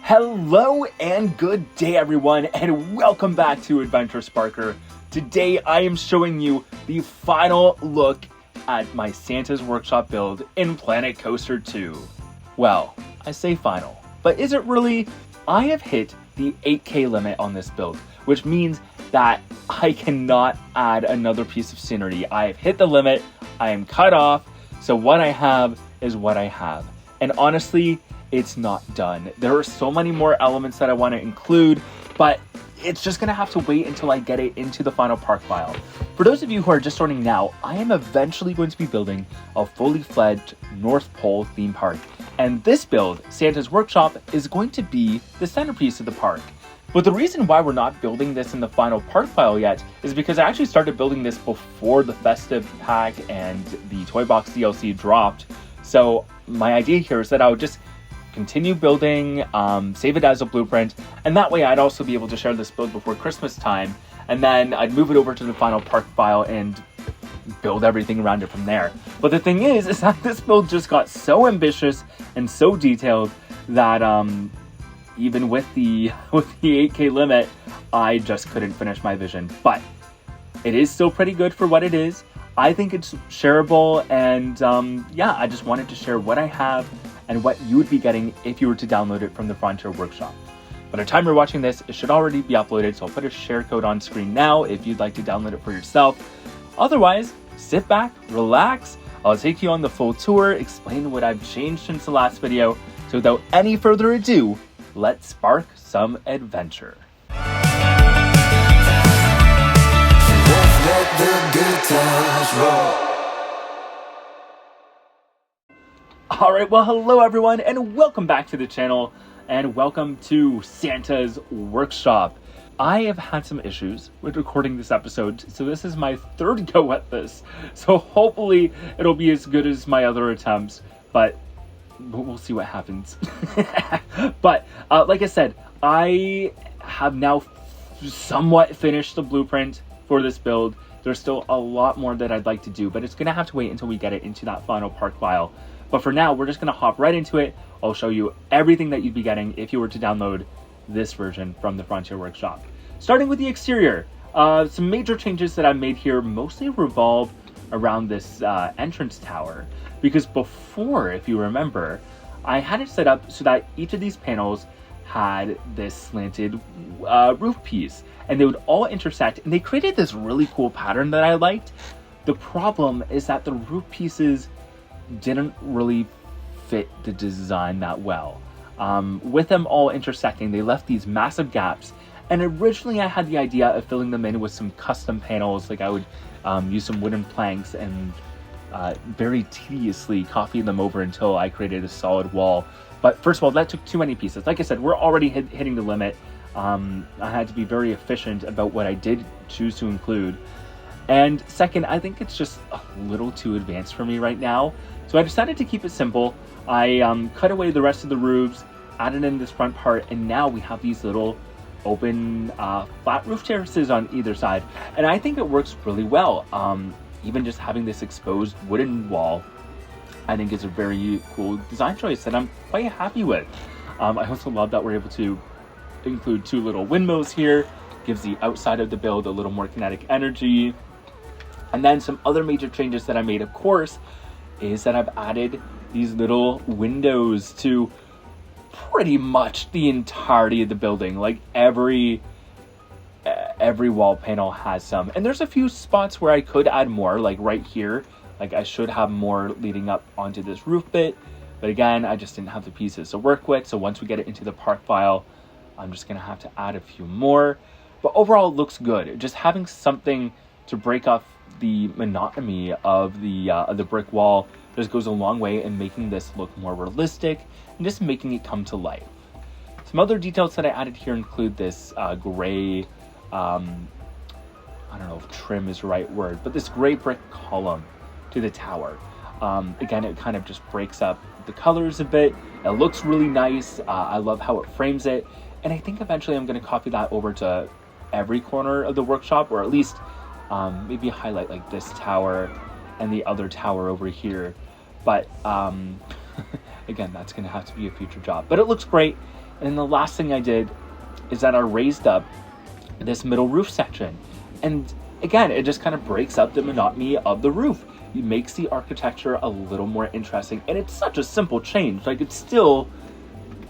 Hello and good day everyone, and welcome back to Adventure Sparker. Today I am showing you the final look at my Santa's Workshop build in Planet Coaster 2. Well, I say final, but is it really? I have hit the 8K limit on this build, which means that I cannot add another piece of scenery. I have hit the limit, I am cut off, so what I have is what I have. And honestly, it's not done. There are so many more elements that I want to include, but it's just gonna have to wait until I get it into the final park file. For those of you who are just starting now, I am eventually going to be building a fully fledged North Pole theme park. And this build, Santa's Workshop, is going to be the centerpiece of the park. But the reason why we're not building this in the final park file yet is because I actually started building this before the Festive pack and the Toy Box DLC dropped. So my idea here is that I would just continue building, save it as a blueprint, and that way I'd also be able to share this build before Christmas time, and then I'd move it over to the final park file and build everything around it from there. But the thing is that this build just got so ambitious and so detailed that even with the 8K limit, I just couldn't finish my vision. But it is still pretty good for what it is. I think it's shareable, and yeah, I just wanted to share what I have and what you would be getting if you were to download it from the Frontier Workshop. By the time you're watching this, it should already be uploaded, so I'll put a share code on screen now if you'd like to download it for yourself. Otherwise, sit back, relax, I'll take you on the full tour, explain what I've changed since the last video. So without any further ado, let's spark some adventure. Let the good times roll. Alright, well hello everyone, and welcome back to the channel, and welcome to Santa's Workshop. I have had some issues with recording this episode, so this is my third go at this. So hopefully it'll be as good as my other attempts, but we'll see what happens. But like I said, I have now somewhat finished the blueprint for this build. There's still a lot more that I'd like to do, but it's gonna have to wait until we get it into that final park file. But for now, we're just gonna hop right into it. I'll show you everything that you'd be getting if you were to download this version from the Frontier Workshop. Starting with the exterior, some major changes that I made here mostly revolve around this entrance tower. Because before, if you remember, I had it set up so that each of these panels had this slanted roof piece, and they would all intersect, and they created this really cool pattern that I liked. The problem is that the roof pieces didn't really fit the design that well. With them all intersecting, they left these massive gaps, and originally I had the idea of filling them in with some custom panels, like I would use some wooden planks and very tediously copy them over until I created a solid wall. But first of all, that took too many pieces. Like I said, we're already hitting the limit. I had to be very efficient about what I did choose to include. And second, I think it's just a little too advanced for me right now. So I decided to keep it simple. I cut away the rest of the roofs, added in this front part, and now we have these little open flat roof terraces on either side. And I think it works really well. Even just having this exposed wooden wall, I think is a very cool design choice that I'm quite happy with. I also love that we're able to include two little windmills here. Gives the outside of the build a little more kinetic energy. And then some other major changes that I made, of course, is that I've added these little windows to pretty much the entirety of the building. Like every wall panel has some. And there's a few spots where I could add more, like right here. Like I should have more leading up onto this roof bit. But again, I just didn't have the pieces to work with. So once we get it into the park file, I'm just gonna have to add a few more. But overall, it looks good. Just having something to break off the monotony of the brick wall just goes a long way in making this look more realistic and just making it come to life. Some other details that I added here include this gray, I don't know if trim is the right word, but this gray brick column to the tower. Again, it kind of just breaks up the colors a bit. It looks really nice. I love how it frames it. And I think eventually I'm going to copy that over to every corner of the workshop, or at least maybe highlight like this tower and the other tower over here. But again, that's going to have to be a future job. But it looks great. And the last thing I did is that I raised up this middle roof section. And again, it just kind of breaks up the monotony of the roof. It makes the architecture a little more interesting. And it's such a simple change. Like, it's still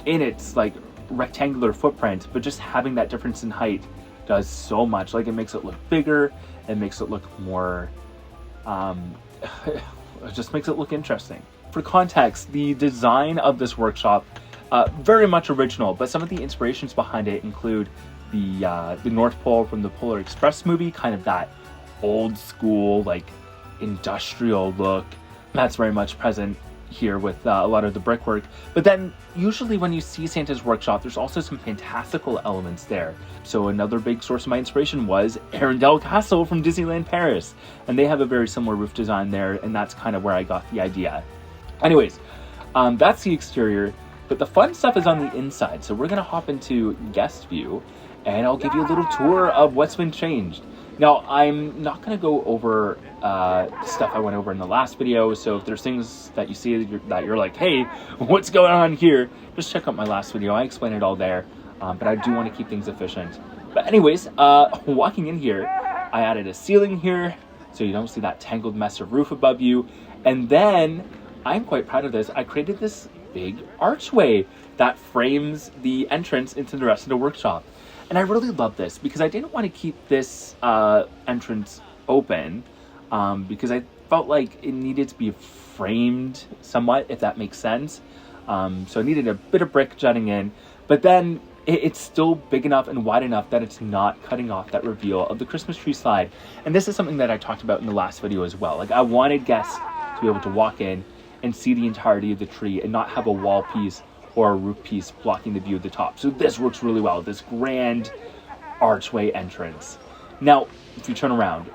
in its like rectangular footprint, but just having that difference in height does so much. Like, it makes it look bigger. It makes it look more, it just makes it look interesting. For context, the design of this workshop, very much original, but some of the inspirations behind it include the North Pole from the Polar Express movie, kind of that old school, like, industrial look. That's very much present here with a lot of the brickwork. But then usually when you see Santa's workshop, there's also some fantastical elements there. So another big source of my inspiration was Arendelle Castle from Disneyland Paris, and they have a very similar roof design there, and that's kind of where I got the idea. Anyways, that's the exterior, but the fun stuff is on the inside. So we're gonna hop into guest view, and I'll give you a little tour of what's been changed. Now, I'm not going to go over stuff I went over in the last video, so if there's things that you see that you're like, hey, what's going on here? Just check out my last video. I explain it all there, but I do want to keep things efficient. But anyways, walking in here, I added a ceiling here, so you don't see that tangled mess of roof above you. And then, I'm quite proud of this, I created this big archway that frames the entrance into the rest of the workshop. And I really love this because I didn't want to keep this entrance open because I felt like it needed to be framed somewhat, if that makes sense. So I needed a bit of brick jutting in, but then it's still big enough and wide enough that it's not cutting off that reveal of the Christmas tree slide. And this is something that I talked about in the last video as well. Like, I wanted guests to be able to walk in and see the entirety of the tree and not have a wall piece or a roof piece blocking the view at the top. So this works really well, this grand archway entrance. Now, if you turn around,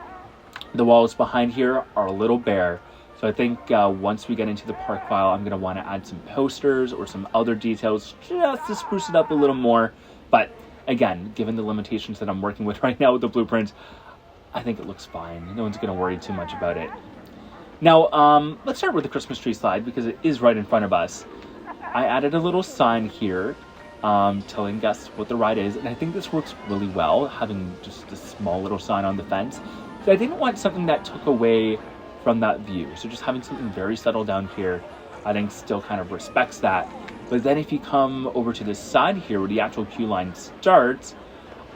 the walls behind here are a little bare. So I think once we get into the park file, I'm gonna wanna add some posters or some other details just to spruce it up a little more. But again, given the limitations that I'm working with right now with the blueprint, I think it looks fine. No one's gonna worry too much about it. Now, let's start with the Christmas tree slide because it is right in front of us. I added a little sign here telling guests what the ride is, and I think this works really well, having just a small little sign on the fence. Because I didn't want something that took away from that view, so just having something very subtle down here, I think still kind of respects that. But then if you come over to this side here where the actual queue line starts,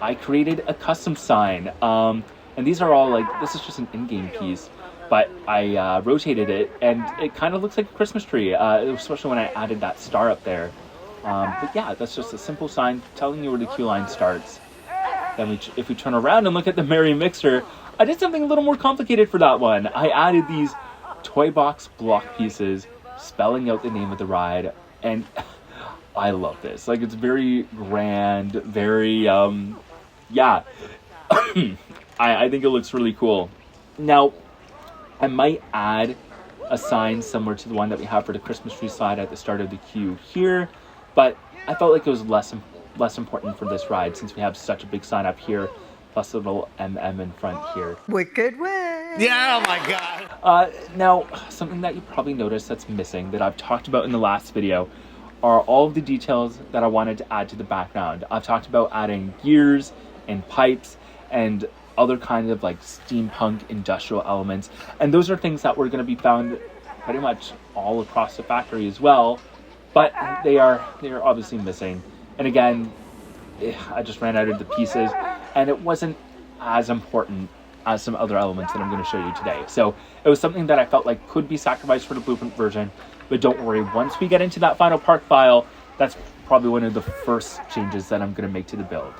I created a custom sign, and these are all like, this is just an in-game piece. But I rotated it, and it kind of looks like a Christmas tree, especially when I added that star up there. But yeah, that's just a simple sign telling you where the queue line starts. Then if we turn around and look at the Merry Mixer, I did something a little more complicated for that one. I added these toy box block pieces, spelling out the name of the ride, and I love this. Like, it's very grand, very, yeah. I think it looks really cool. Now, I might add a sign similar to the one that we have for the Christmas tree slide at the start of the queue here, but I felt like it was less important for this ride since we have such a big sign up here, plus a little MM in front here. Wicked way! Yeah, oh my god! Now, something that you probably noticed that's missing that I've talked about in the last video are all of the details that I wanted to add to the background. I've talked about adding gears and pipes and other kinds of like steampunk industrial elements, and those are things that were going to be found pretty much all across the factory as well, but they are obviously missing. And again, I just ran out of the pieces, and it wasn't as important as some other elements that I'm going to show you today. So it was something that I felt like could be sacrificed for the blueprint version, but don't worry, once we get into that final park file, that's probably one of the first changes that I'm going to make to the build.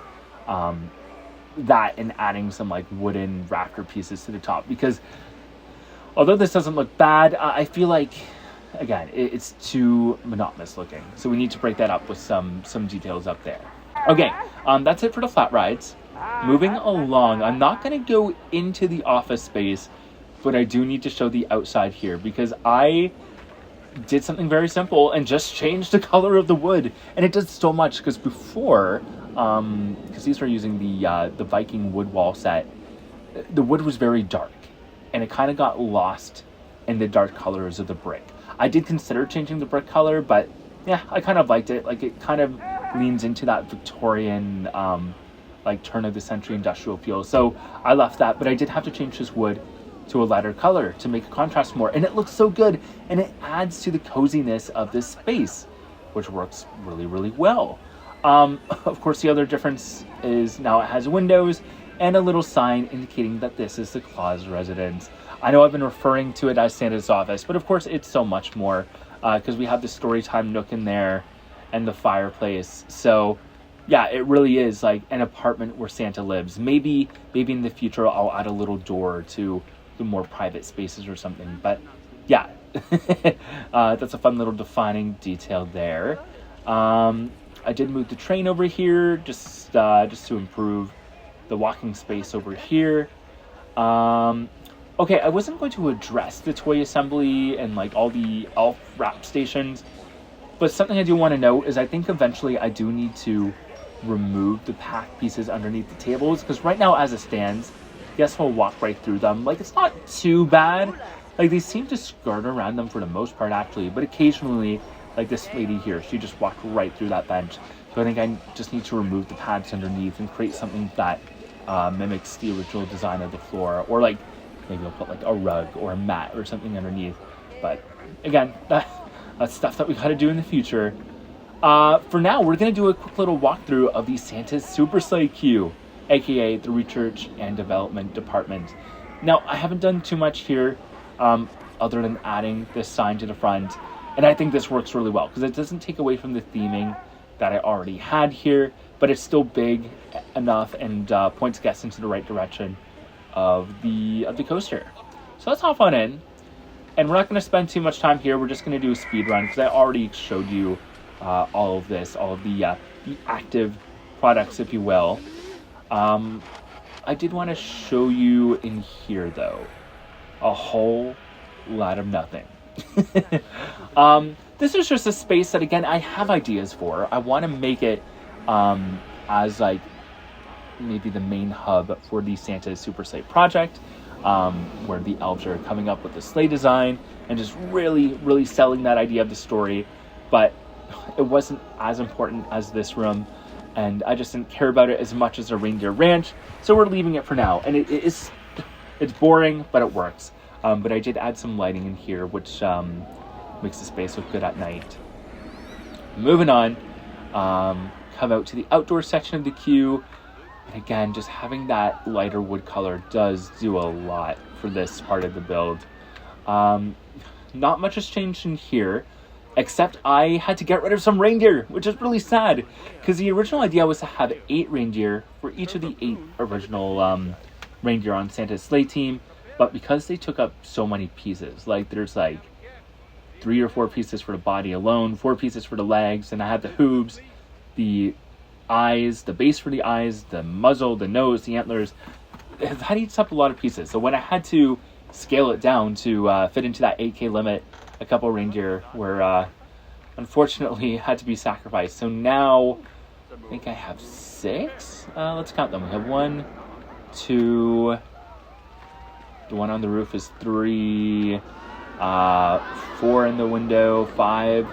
That and adding some like wooden rafter pieces to the top, because although this doesn't look bad, I feel like, again, it's too monotonous looking. So we need to break that up with some details up there. Okay, that's it for the flat rides. Moving along, I'm not going to go into the office space, but I do need to show the outside here because I did something very simple and just changed the color of the wood. And it does so much because before, because these are using the Viking wood wall set, the wood was very dark and it kind of got lost in the dark colors of the brick. I did consider changing the brick color, but yeah, I kind of liked it. Like, it kind of leans into that Victorian, like turn of the century industrial feel. So I left that, but I did have to change this wood to a lighter color to make it contrast more. And it looks so good, and it adds to the coziness of this space, which works really, really well. Of course, the other difference is now it has windows and a little sign indicating that this is the Claus residence. I know I've been referring to it as Santa's office, but of course it's so much more, because we have the storytime nook in there and the fireplace. So yeah, it really is like an apartment where Santa lives. Maybe in the future I'll add a little door to the more private spaces or something. But yeah, that's a fun little defining detail there. I did move the train over here just to improve the walking space over here. Okay, I wasn't going to address the toy assembly and like all the elf wrap stations, but something I do want to note is I think eventually I do need to remove the pack pieces underneath the tables, because right now as it stands, guess we'll walk right through them. Like, it's not too bad. Like, they seem to skirt around them for the most part actually, but occasionally, like this lady here, she just walked right through that bench. So I think I just need to remove the pads underneath and create something that mimics the original design of the floor, or like maybe I'll put like a rug or a mat or something underneath. But again, that's stuff that we got to do in the future. For now, we're going to do a quick little walkthrough of the Santa's Super Sleigh queue, aka the Research and Development Department. Now, I haven't done too much here, other than adding this sign to the front, and I think this works really well because it doesn't take away from the theming that I already had here, but it's still big enough and points guests into the right direction of the coaster. So let's hop on in, and we're not going to spend too much time here. We're just going to do a speed run because I already showed you all of this, all of the active products, if you will. I did want to show you in here though a whole lot of nothing. This is just a space that, again, I have ideas for. I want to make it as like maybe the main hub for the Santa's Super Sleigh project, where the elves are coming up with the sleigh design and just really selling that idea of the story. But it wasn't as important as this room, and I just didn't care about it as much as a reindeer ranch, so we're leaving it for now. And it's boring, but it works. But I did add some lighting in here, which makes the space look good at night. Moving on, come out to the outdoor section of the queue. And again, just having that lighter wood color does do a lot for this part of the build. Not much has changed in here, except I had to get rid of some reindeer, which is really sad, because the original idea was to have 8 reindeer for each of the 8 original reindeer on Santa's sleigh team. But because they took up so many pieces, like there's like 3 or 4 pieces for the body alone, 4 pieces for the legs, and I had the hooves, the eyes, the base for the eyes, the muzzle, the nose, the antlers. That eats up a lot of pieces. So when I had to scale it down to fit into that 8K limit, a couple reindeer were unfortunately had to be sacrificed. So now I think I have 6. Let's count them. We have 1, 2. The one on the roof is 3, 4 in the window, 5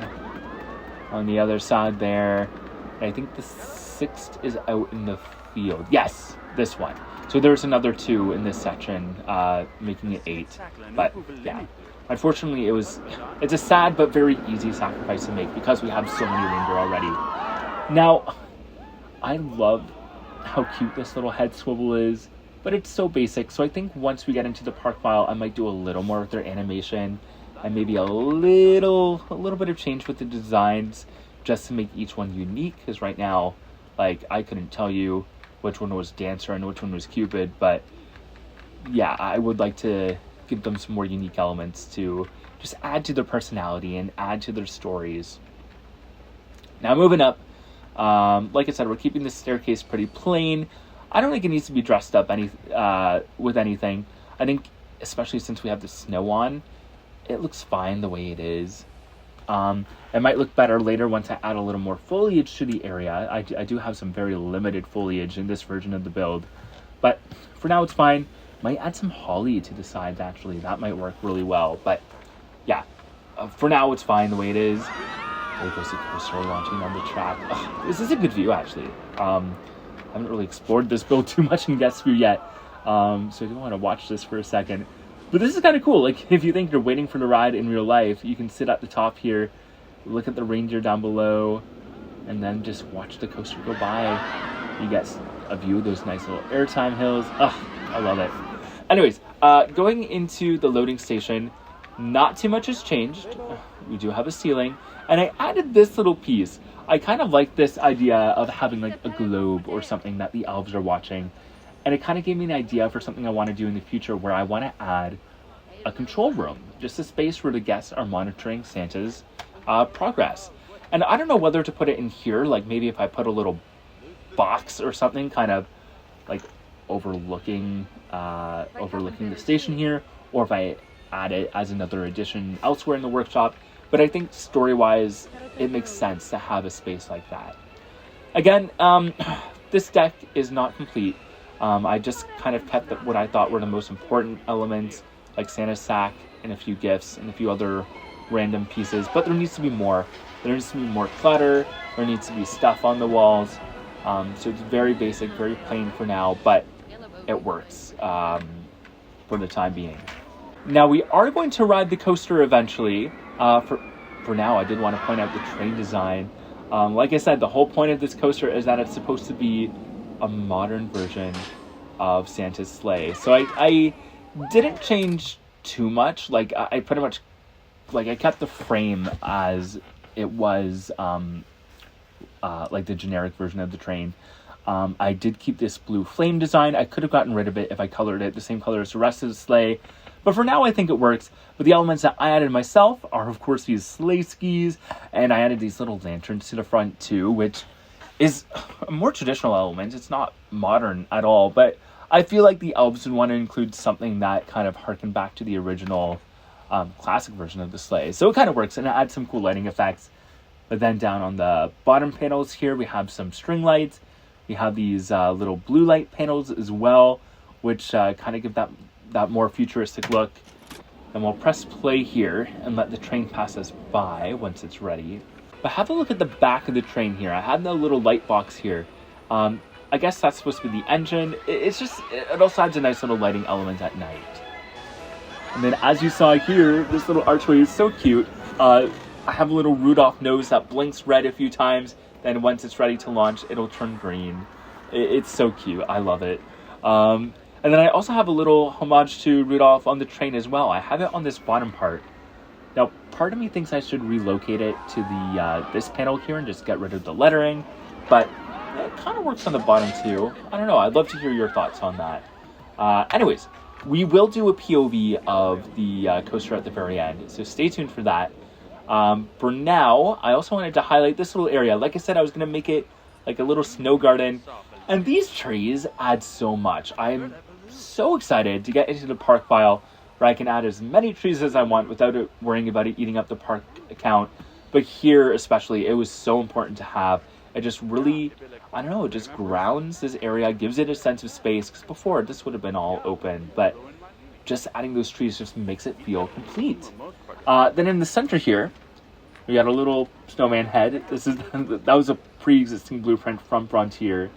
on the other side there. And I think the 6th is out in the field. Yes, this one. So there's another 2 in this section, making it 8. But yeah, unfortunately it's a sad but very easy sacrifice to make because we have so many reindeer already. Now, I love how cute this little head swivel is, but it's so basic. So I think once we get into the park file, I might do a little more with their animation and maybe a little bit of change with the designs just to make each one unique. Because right now, like, I couldn't tell you which one was Dancer and which one was Cupid, but yeah, I would like to give them some more unique elements to just add to their personality and add to their stories. Now moving up, like I said, we're keeping the staircase pretty plain. I don't think it needs to be dressed up with anything. I think, especially since we have the snow on, it looks fine the way it is. It might look better later once I add a little more foliage to the area. I do have some very limited foliage in this version of the build, but for now it's fine. Might add some holly to the sides, actually. That might work really well, but yeah, for now it's fine the way it is. There goes the coaster launching on the track. Ugh, this is a good view, actually. I haven't really explored this build too much in guest view yet, so I do want to watch this for a second. But this is kind of cool. Like, if you think you're waiting for the ride in real life, you can sit at the top here, look at the reindeer down below, and then just watch the coaster go by. You get a view of those nice little airtime hills. Ugh, I love it. Anyways, going into the loading station, not too much has changed. We do have a ceiling, and I added this little piece. I kind of like this idea of having like a globe or something that the elves are watching. And it kind of gave me an idea for something I want to do in the future, where I want to add a control room, just a space where the guests are monitoring Santa's progress. And I don't know whether to put it in here, like maybe if I put a little box or something kind of like overlooking the station here, or if I add it as another addition elsewhere in the workshop. But I think story-wise, it makes sense to have a space like that. Again, this deck is not complete. I just kind of kept what I thought were the most important elements, like Santa's sack and a few gifts and a few other random pieces. But there needs to be more. There needs to be more clutter. There needs to be stuff on the walls. So it's very basic, very plain for now, but it works for the time being. Now we are going to ride the coaster eventually. For now, I did want to point out the train design. Like I said, the whole point of this coaster is that it's supposed to be a modern version of Santa's sleigh. So I didn't change too much. Like I pretty much, like I kept the frame as it was, like the generic version of the train. I did keep this blue flame design. I could have gotten rid of it if I colored it the same color as the rest of the sleigh. But for now, I think it works. But the elements that I added myself are, of course, these sleigh skis. And I added these little lanterns to the front, too, which is a more traditional element. It's not modern at all. But I feel like the elves would want to include something that kind of harkened back to the original classic version of the sleigh. So it kind of works, and it adds some cool lighting effects. But then down on the bottom panels here, we have some string lights. We have these little blue light panels as well, which kind of give that more futuristic look. And we'll press play here and let the train pass us by once it's ready. But have a look at the back of the train here. I had the little light box here. I guess that's supposed to be the engine. It also adds a nice little lighting element at night. And then as you saw here, this little archway is so cute. I have a little Rudolph nose that blinks red a few times. Then once it's ready to launch, it'll turn green. It's so cute. I love it. And then I also have a little homage to Rudolph on the train as well. I have it on this bottom part. Now, part of me thinks I should relocate it to the this panel here and just get rid of the lettering. But it kind of works on the bottom too. I don't know. I'd love to hear your thoughts on that. Anyways, we will do a POV of the coaster at the very end. So stay tuned for that. For now, I also wanted to highlight this little area. Like I said, I was going to make it like a little snow garden. And these trees add so much. I'm so excited to get into the park file where I can add as many trees as I want without worrying about it eating up the park account. But here especially, it was so important to have. It just really, I don't know, it just grounds this area, gives it a sense of space. Because before, this would have been all open. But just adding those trees just makes it feel complete. Then in the center here, we got a little snowman head. That was a pre-existing blueprint from Frontier.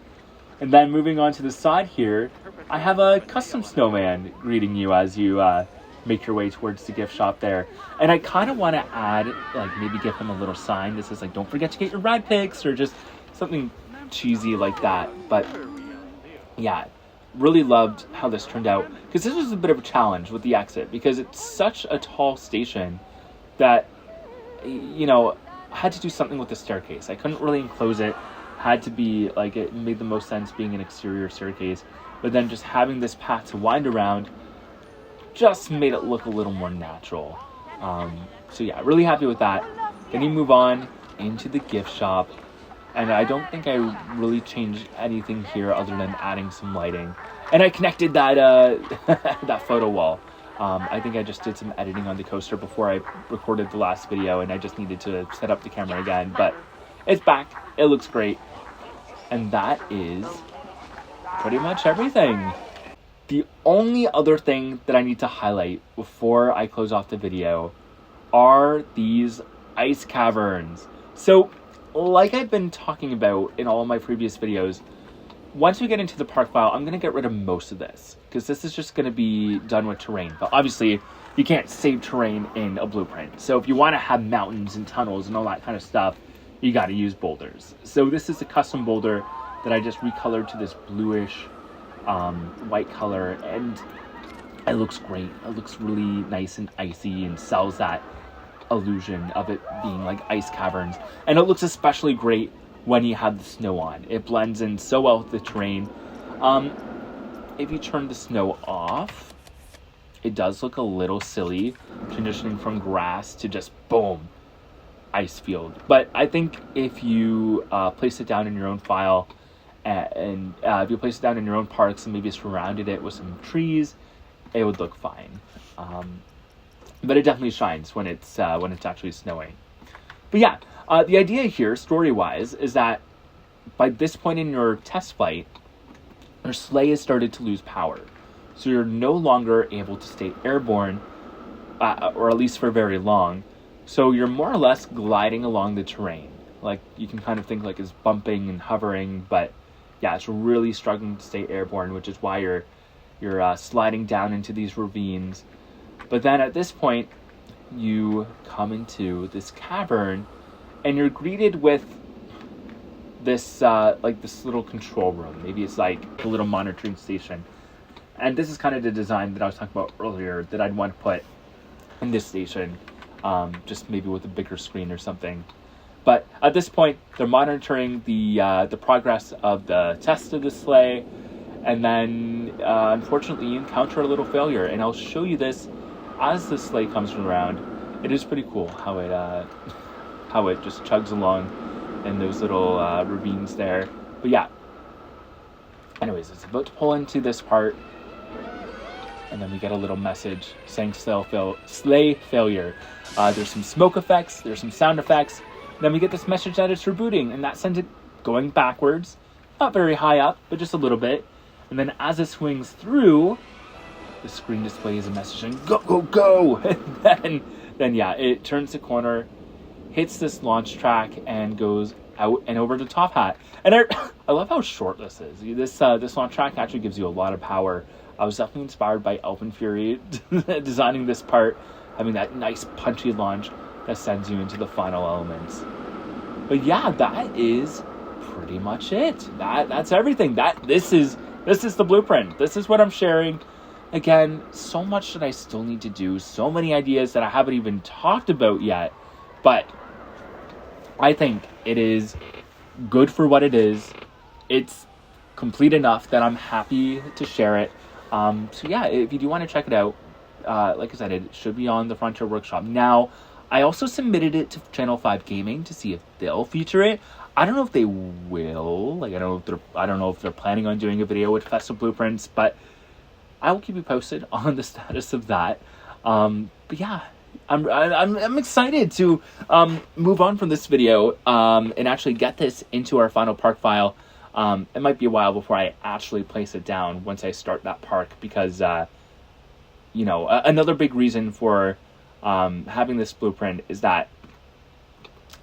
And then moving on to the side here, I have a custom snowman greeting you as you make your way towards the gift shop there. And I kind of want to add, like maybe give him a little sign that says like, don't forget to get your ride pics, or just something cheesy like that. But yeah, really loved how this turned out, because this was a bit of a challenge with the exit, because it's such a tall station that, you know, I had to do something with the staircase. I couldn't really enclose it. Had to be like, it made the most sense being an exterior staircase, but then just having this path to wind around just made it look a little more natural. So yeah, really happy with that. Then you move on into the gift shop, and I don't think I really changed anything here other than adding some lighting. And I connected that that photo wall. I think I just did some editing on the coaster before I recorded the last video, and I just needed to set up the camera again, but it's back. It looks great. And that is pretty much everything. The only other thing that I need to highlight before I close off the video are these ice caverns. So, like I've been talking about in all of my previous videos, once we get into the park file, I'm going to get rid of most of this, because this is just going to be done with terrain. But obviously, you can't save terrain in a blueprint. So if you want to have mountains and tunnels and all that kind of stuff, you got to use boulders. So this is a custom boulder that I just recolored to this bluish white color, and it looks great. It looks really nice and icy and sells that illusion of it being like ice caverns. And it looks especially great when you have the snow on. It blends in so well with the terrain. If you turn the snow off, it does look a little silly, transitioning from grass to just boom, ice field. But I think if you place it down in your own file, and if you place it down in your own parks and maybe surrounded it with some trees, it would look fine. But it definitely shines when it's actually snowing. But yeah, the idea here, story-wise, is that by this point in your test flight, your sleigh has started to lose power. So you're no longer able to stay airborne, or at least for very long. So you're more or less gliding along the terrain. Like, you can kind of think like it's bumping and hovering, but yeah, it's really struggling to stay airborne, which is why you're sliding down into these ravines. But then at this point, you come into this cavern, and you're greeted with this this little control room. Maybe it's like a little monitoring station. And this is kind of the design that I was talking about earlier that I'd want to put in this station, just maybe with a bigger screen or something. But at this point, they're monitoring the progress of the test of the sleigh, and then unfortunately you encounter a little failure. And I'll show you this as the sleigh comes around. It is pretty cool how it just chugs along in those little ravines there. But yeah. Anyways, it's about to pull into this part, and then we get a little message saying sleigh failure. There's some smoke effects, there's some sound effects. Then we get this message that it's rebooting, and that sends it going backwards. Not very high up, but just a little bit. And then as it swings through, the screen displays a message saying, go, go, go! And then yeah, it turns the corner, hits this launch track, and goes out and over the top hat. And I love how short this is. This launch track actually gives you a lot of power. I was definitely inspired by Elven Fury designing this part, having that nice punchy launch that sends you into the final elements. But yeah, that is pretty much it. That's everything. This is the blueprint. This is what I'm sharing. Again, so much that I still need to do, so many ideas that I haven't even talked about yet, but I think it is good for what it is. It's complete enough that I'm happy to share it. So yeah, if you do want to check it out, like I said, it should be on the Frontier Workshop. Now, I also submitted it to Channel 5 Gaming to see if they'll feature it. I don't know if they will. Like, I don't know if they're planning on doing a video with Festive blueprints, but I will keep you posted on the status of that. But yeah, I'm excited to move on from this video and actually get this into our final park file. It might be a while before I actually place it down once I start that park, because another big reason for having this blueprint is that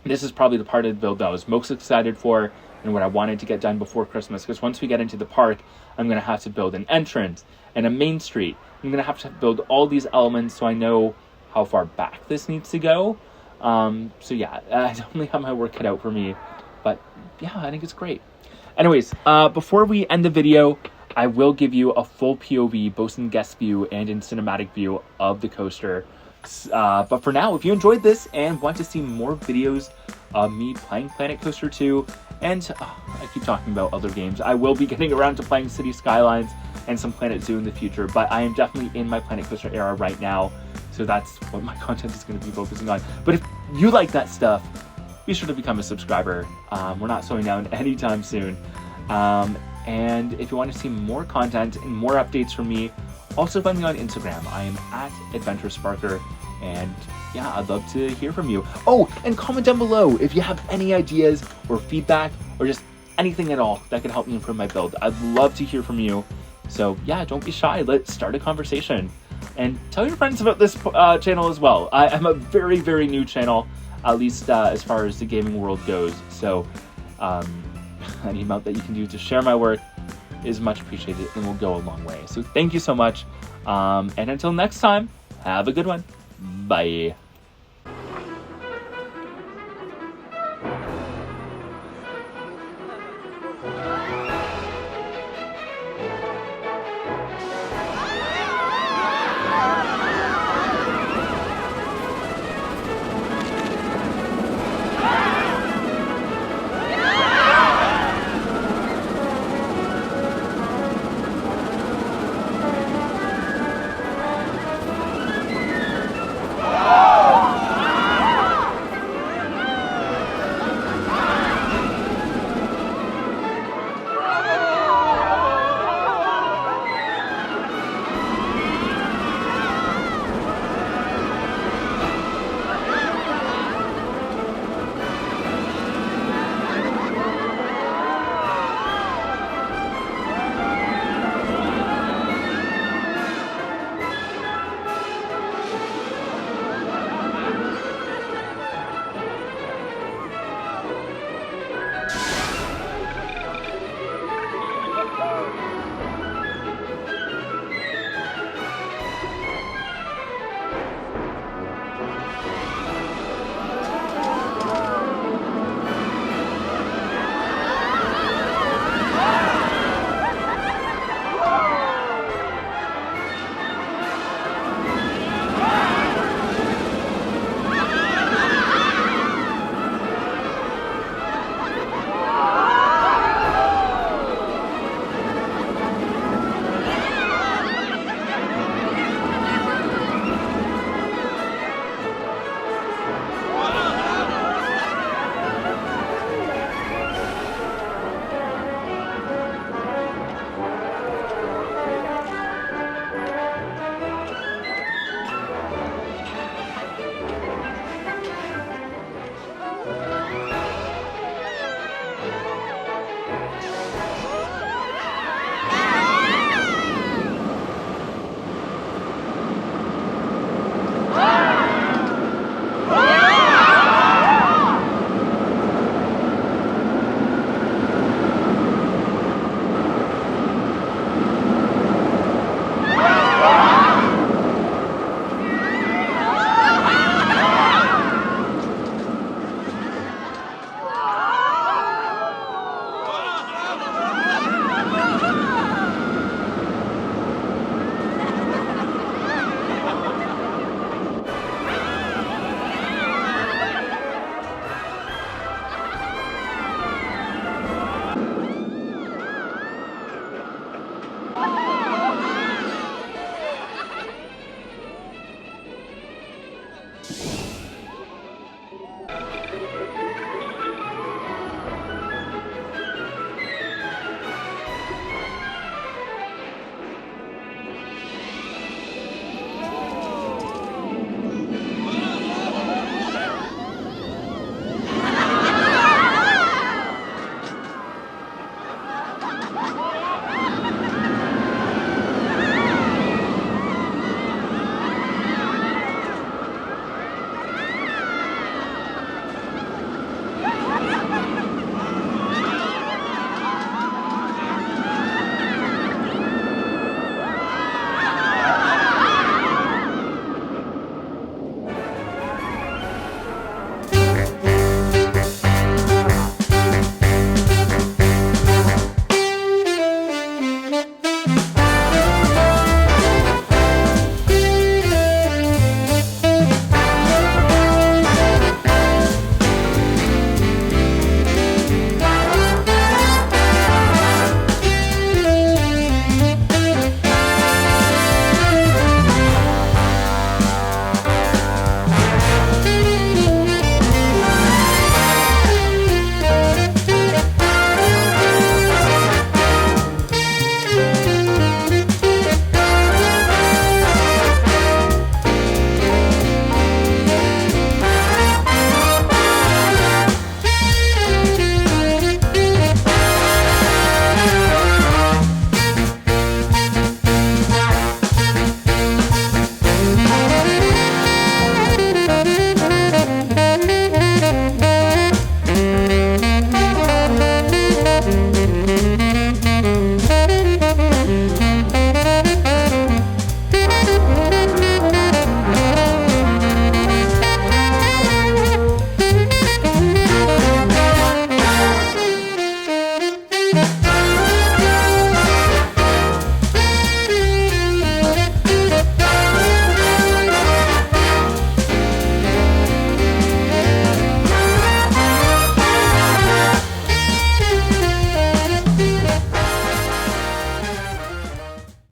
this is probably the part of the build that I was most excited for and what I wanted to get done before Christmas, because once we get into the park, I'm going to have to build an entrance and a main street. I'm going to have to build all these elements so I know how far back this needs to go. So yeah, I definitely have my work cut out for me, but yeah, I think it's great. Anyways, before we end the video, I will give you a full POV, both in guest view and in cinematic view of the coaster. But for now, if you enjoyed this and want to see more videos of me playing Planet Coaster 2, and I keep talking about other games, I will be getting around to playing City Skylines and some Planet Zoo in the future, but I am definitely in my Planet Coaster era right now, so that's what my content is going to be focusing on. But if you like that stuff, be sure to become a subscriber. We're not slowing down anytime soon. And if you want to see more content and more updates from me, also find me on Instagram. I am at AdventureSparker, and yeah, I'd love to hear from you. Oh, and comment down below if you have any ideas or feedback or just anything at all that could help me improve my build. I'd love to hear from you. So yeah, don't be shy. Let's start a conversation. And tell your friends about this channel as well. I'm a very, very new channel. at least as far as the gaming world goes. So any amount that you can do to share my work is much appreciated and will go a long way. So thank you so much. And until next time, have a good one. Bye.